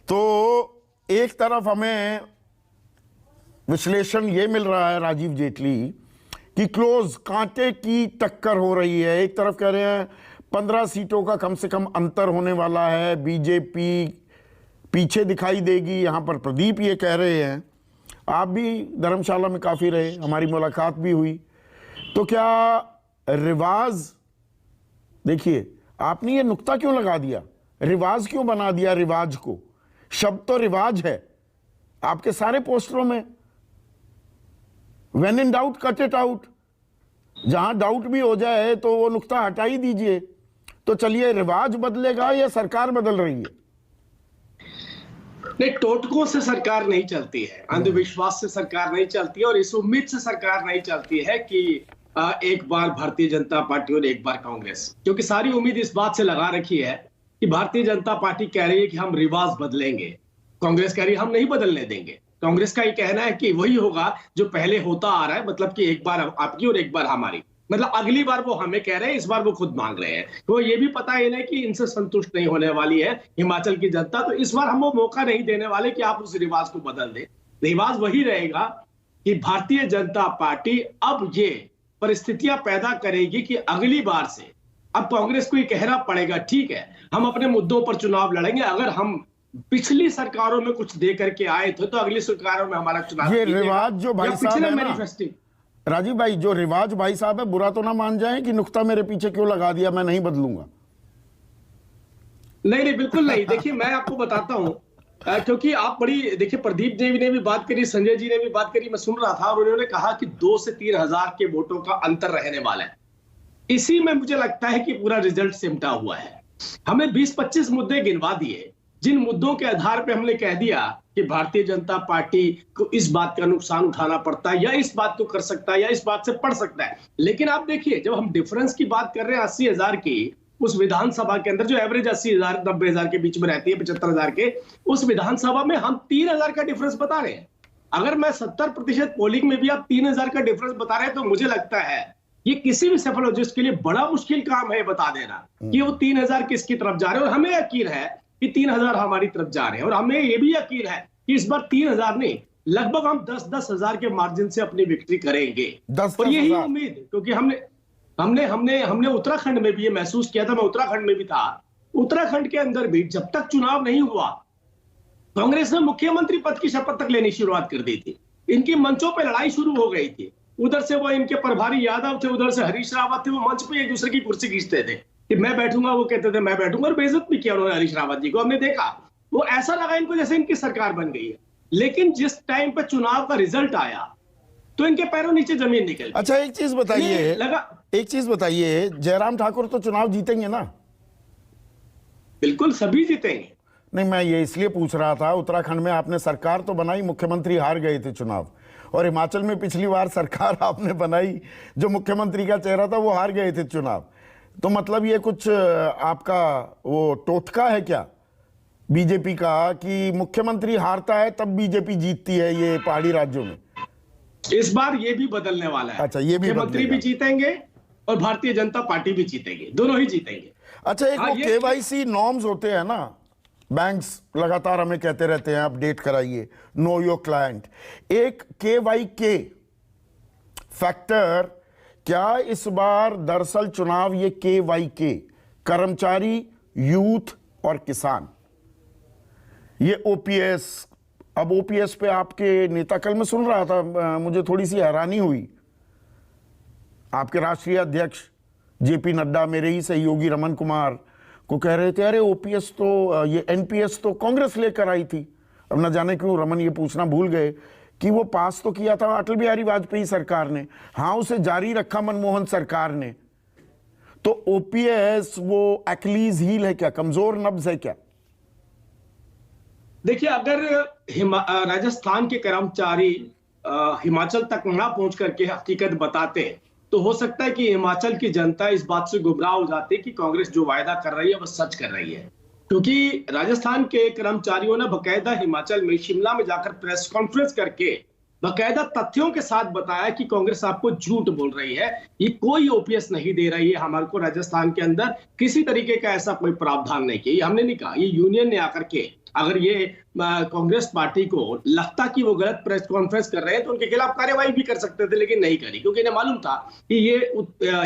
तो एक तरफ हमें विश्लेषण ये मिल रहा है राजीव जेटली कि क्लोज कांटे की टक्कर हो रही है। एक तरफ कह रहे हैं 15 सीटों का कम से कम अंतर होने वाला है, बीजेपी पीछे दिखाई देगी। यहां पर प्रदीप ये कह रहे हैं, आप भी धर्मशाला में काफी रहे, हमारी मुलाकात भी हुई, तो क्या रिवाज, देखिए आपने ये नुक्ता क्यों लगा दिया, रिवाज क्यों बना दिया रिवाज को? शब्द तो रिवाज है आपके सारे पोस्टरों में। When in doubt cut it out, जहां डाउट भी हो जाए तो वो नुक्ता हटा ही दीजिए। तो चलिए, रिवाज बदलेगा या सरकार बदल रही है? नहीं, टोटकों से सरकार नहीं चलती है, अंधविश्वास से सरकार नहीं चलती है, और इस उम्मीद से सरकार नहीं चलती है कि एक बार भारतीय जनता पार्टी और एक बार कांग्रेस, क्योंकि सारी उम्मीद इस बात से लगा रखी है कि भारतीय जनता पार्टी कह रही है कि हम रिवाज बदलेंगे, कांग्रेस कह रही है हम नहीं बदलने देंगे। कांग्रेस का ये कहना है कि वही होगा जो पहले होता आ रहा है, मतलब कि एक बार आपकी और एक बार हमारी, मतलब अगली बार वो हमें कह रहे हैं, इस बार वो खुद मांग रहे हैं। तो ये भी पता है इन्हें कि इनसे संतुष्ट नहीं होने वाली है हिमाचल की जनता, तो इस बार हम वो मौका नहीं देने वाले कि आप उस रिवाज को बदल दें। रिवाज वही रहेगा कि भारतीय जनता पार्टी अब ये परिस्थितियां पैदा करेगी कि अगली बार से अब कांग्रेस को ये कहना पड़ेगा, ठीक है हम अपने मुद्दों पर चुनाव लड़ेंगे, अगर हम पिछली सरकारों में कुछ दे करके आए थे तो अगली सरकारों में हमारा चुनाव। ये रिवाज जो भाई साहब है ना राजीव भाई, जो रिवाज भाई साहब है, बुरा तो ना मान जाए कि नुक्ता मेरे पीछे क्यों लगा दिया, मैं नहीं बदलूंगा। नहीं नहीं, बिल्कुल नहीं। देखिए मैं आपको बताता हूं, क्योंकि आप बड़ी, देखिए प्रदीप जी ने भी बात करी, संजय जी ने भी बात करी, मैं सुन रहा था, और उन्होंने कहा कि 2 से 3 हजार के वोटों का अंतर रहने वाला है। इसी में मुझे लगता है कि पूरा रिजल्ट सिमटा हुआ है। हमें 20-25 मुद्दे गिनवा दिए, जिन मुद्दों के आधार पर हमने कह दिया कि भारतीय जनता पार्टी को इस बात का नुकसान उठाना पड़ता है, या इस बात को कर सकता है, या इस बात से पढ़ सकता है। लेकिन आप देखिए, जब हम डिफरेंस की बात कर रहे हैं 80 हजार की, उस विधानसभा के अंदर जो एवरेज 80 हजार 90 हजार के बीच में रहती है, 75 हजार के, उस विधानसभा में हम 3 हजार का डिफरेंस बता रहे हैं। अगर मैं 70% पोलिंग में भी आप 3 हजार का डिफरेंस बता रहे हैं, तो मुझे लगता है ये किसी भी सेफोलॉजिस्ट के लिए बड़ा मुश्किल काम है बता देना कि वो 3 हजार किसकी तरफ जा रहे हैं। और हमें यकीन है कि 3 हजार हमारी तरफ जा रहे हैं, और हमें यह भी यकीन है कि इस बार 3 हजार नहीं, लगभग हम 10-10 हजार के मार्जिन से अपनी विक्ट्री करेंगे। और यही उम्मीद, क्योंकि हमने उत्तराखंड में भी ये महसूस किया था, मैं उत्तराखंड में भी था, उत्तराखंड के अंदर भी जब तक चुनाव नहीं हुआ, कांग्रेस ने मुख्यमंत्री पद की शपथ तक लेनी शुरुआत कर दी थी। इनकी मंचों पर लड़ाई शुरू हो गई थी, उधर से वो इनके प्रभारी यादव थे, उधर से हरीश रावत थे, वो मंच पे एक दूसरे की कुर्सी खींचते थे कि मैं बैठूंगा, वो कहते थे मैं बैठूंगा, और बेइज्जत भी किया उन्होंने हरीश रावत जी को। हमने देखा, वो ऐसा लगा इनको जैसे इनकी सरकार बन गई है। लेकिन जिस टाइम पे चुनाव का रिजल्ट आया तो इनके पैरों नीचे जमीन निकल गई। अच्छा एक चीज बताइए, जयराम ठाकुर तो चुनाव जीतेंगे ना? बिल्कुल, सभी जीतेंगे। नहीं, मैं ये इसलिए पूछ रहा था, उत्तराखंड में आपने सरकार तो बनाई, मुख्यमंत्री हार गए थे चुनाव, और हिमाचल में पिछली बार सरकार आपने बनाई, जो मुख्यमंत्री का चेहरा था वो हार गए थे चुनाव। तो मतलब ये कुछ आपका वो टोटका है क्या बीजेपी का कि मुख्यमंत्री हारता है तब बीजेपी जीतती है ये पहाड़ी राज्यों में? इस बार ये भी बदलने वाला है। अच्छा, ये भी मुख्यमंत्री भी जीतेंगे और भारतीय जनता पार्टी भी जीतेंगे, दोनों ही जीतेंगे। अच्छा, एक वो केवाईसी नॉर्म्स होते हैं ना, बैंक्स लगातार हमें कहते रहते हैं अपडेट कराइए, नो योर क्लाइंट। एक KYK फैक्टर, क्या इस बार दरअसल चुनाव ये KYK, कर्मचारी, यूथ और किसान, ये OPS, अब OPS पे आपके नेता, कल मैं सुन रहा था, मुझे थोड़ी सी हैरानी हुई, आपके राष्ट्रीय अध्यक्ष JP नड्डा मेरे ही सहयोगी रमन कुमार को कह रहे थे, अरे OPS तो, ये NPS तो कांग्रेस लेकर आई थी। अब न जाने क्यों रमन ये पूछना भूल गए कि वो पास तो किया था अटल बिहारी वाजपेयी सरकार ने, हाँ उसे जारी रखा मनमोहन सरकार ने। तो OPS वो एक्लीज हील है क्या, कमजोर नब्ज है क्या? देखिए, अगर राजस्थान के कर्मचारी हिमाचल तक ना पहुंच करके हकीकत बताते, तो हो सकता है कि हिमाचल की जनता इस बात से गुमराह हो जाती कि कांग्रेस जो वायदा कर रही है वो सच कर रही है। क्योंकि राजस्थान के कर्मचारियों ने बकायदा हिमाचल में, शिमला में जाकर प्रेस कॉन्फ्रेंस करके बकायदा तथ्यों के साथ बताया कि कांग्रेस आपको झूठ बोल रही है, ये कोई OPS नहीं दे रही है हमारे को, राजस्थान के अंदर किसी तरीके का ऐसा कोई प्रावधान नहीं किया। हमने नहीं कहा, ये यूनियन ने आकर के अगर ये कांग्रेस पार्टी को लगता कि वो गलत प्रेस कॉन्फ्रेंस कर रहे हैं तो उनके खिलाफ कार्रवाई भी कर सकते थे, लेकिन नहीं करी क्योंकि इन्हें मालूम था कि ये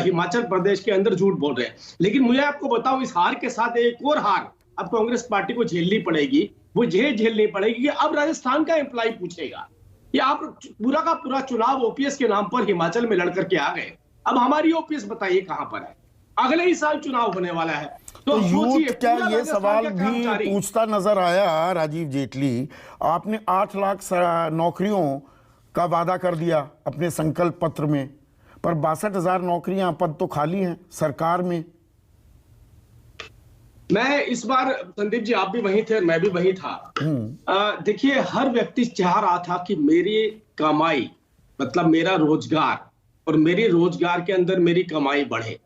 हिमाचल प्रदेश के अंदर झूठ बोल रहे हैं। लेकिन मुझे आपको बताऊं, इस हार के साथ एक और हार अब कांग्रेस पार्टी को झेलनी पड़ेगी। वो झेलनी पड़ेगी कि अब राजस्थान का एम्प्लॉय पूछेगा कि आप पूरा का पूरा चुनाव ओपीएस के नाम पर हिमाचल में लड़ करके आ गए, अब हमारी ओपीएस बताइए कहां पर है? अगले ही साल चुनाव होने वाला है। तो सोचिए, यूथ क्या पूरा ये राजस्थान सवाल का भी कर्मचारी पूछता नजर आया राजीव जेटली, आपने 8 लाख नौकरियों का वादा कर दिया अपने संकल्प पत्र में, पर 62,000 नौकरियां, पद तो खाली हैं सरकार में। मैं इस बार, संदीप जी आप भी वहीं थे और मैं भी वहीं था। देखिए, हर व्यक्ति चाह रहा था कि मेरी कमाई, मतलब मेरा रोजगार और मेरी रोजगार के अंदर मेरी कमाई बढ़े,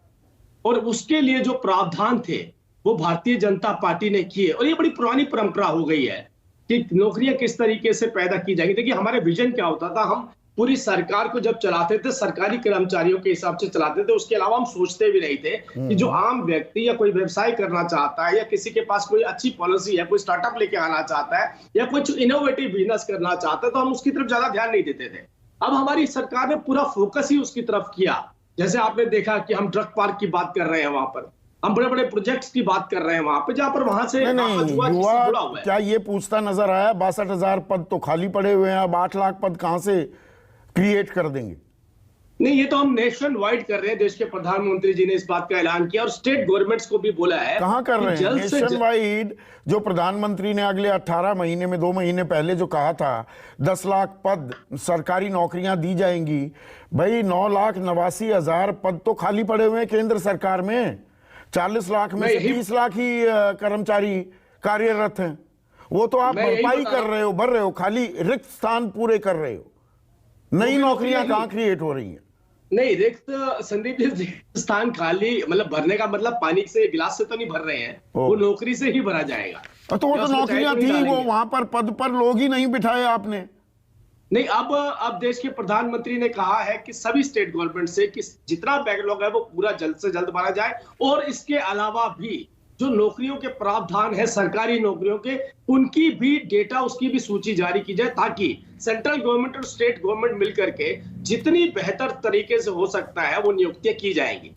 और उसके लिए जो प्रावधान थे वो भारतीय जनता पार्टी ने किए। और ये बड़ी पुरानी परंपरा हो गई है कि नौकरियां किस तरीके से पैदा की जाएगी। देखिए, हमारे विजन क्या होता था, हम पूरी सरकार को जब चलाते थे सरकारी कर्मचारियों के हिसाब से चलाते थे, उसके अलावा हम सोचते भी नहीं थे कि जो आम व्यक्ति या कोई व्यवसाय करना चाहता है या किसी के पास कोई अच्छी पॉलिसी है, कोई स्टार्टअप लेके आना चाहता है या कुछ इनोवेटिव बिजनेस करना चाहता है, तो हम उसकी तरफ ज्यादा ध्यान नहीं देते थे। अब हमारी सरकार ने पूरा फोकस ही उसकी तरफ किया। जैसे आपने देखा कि हम ड्रग पार्क की बात कर रहे हैं, वहां पर हम बड़े बड़े प्रोजेक्ट्स की बात कर रहे हैं, वहां पे जहां पर वहां से नहीं, जुआ युवा जुड़ा हुआ है। क्या ये पूछता नजर आया 62,000 पद तो खाली पड़े हुए हैं, अब 8 लाख पद कहां से क्रिएट कर देंगे? नहीं, ये तो हम नेशन वाइड कर रहे हैं। देश के प्रधानमंत्री जी ने इस बात का ऐलान किया और स्टेट गवर्नमेंट्स को भी बोला है। कहां कर रहे हैं नेशन वाइड? जो प्रधानमंत्री ने अगले 18 महीने में 2 महीने पहले जो कहा था 10 लाख पद सरकारी नौकरियां दी जाएंगी, भाई 9,89,000 पद तो खाली पड़े हुए हैं केंद्र सरकार में। 40 लाख में से 30 लाख ही कर्मचारी कार्यरत हैं। वो तो आप भरपाई कर रहे हो, भर रहे हो, खाली रिक्त स्थान पूरे कर रहे हो। नई नौकरियां कहां क्रिएट हो रही हैं? नहीं, रिक्त, संदीप जी, स्थान खाली मतलब भरने का मतलब पानी से गिलास से तो नहीं भर रहे हैं, वो नौकरी से ही भरा जाएगा। तो वो तो नौकरियां थी, वो वहां पर पद पर लोग ही नहीं बिठाए आपने। नहीं, अब देश के प्रधानमंत्री ने कहा है कि सभी स्टेट गवर्नमेंट से कि जितना बैकलॉग है वो पूरा जल्द से जल्द भरा जाए, और इसके अलावा भी जो नौकरियों के प्रावधान है सरकारी नौकरियों के, उनकी भी डेटा, उसकी भी सूची जारी की जाए, ताकि सेंट्रल गवर्नमेंट और स्टेट गवर्नमेंट मिलकर के जितनी बेहतर तरीके से हो सकता है वो नियुक्तियां की जाएंगी।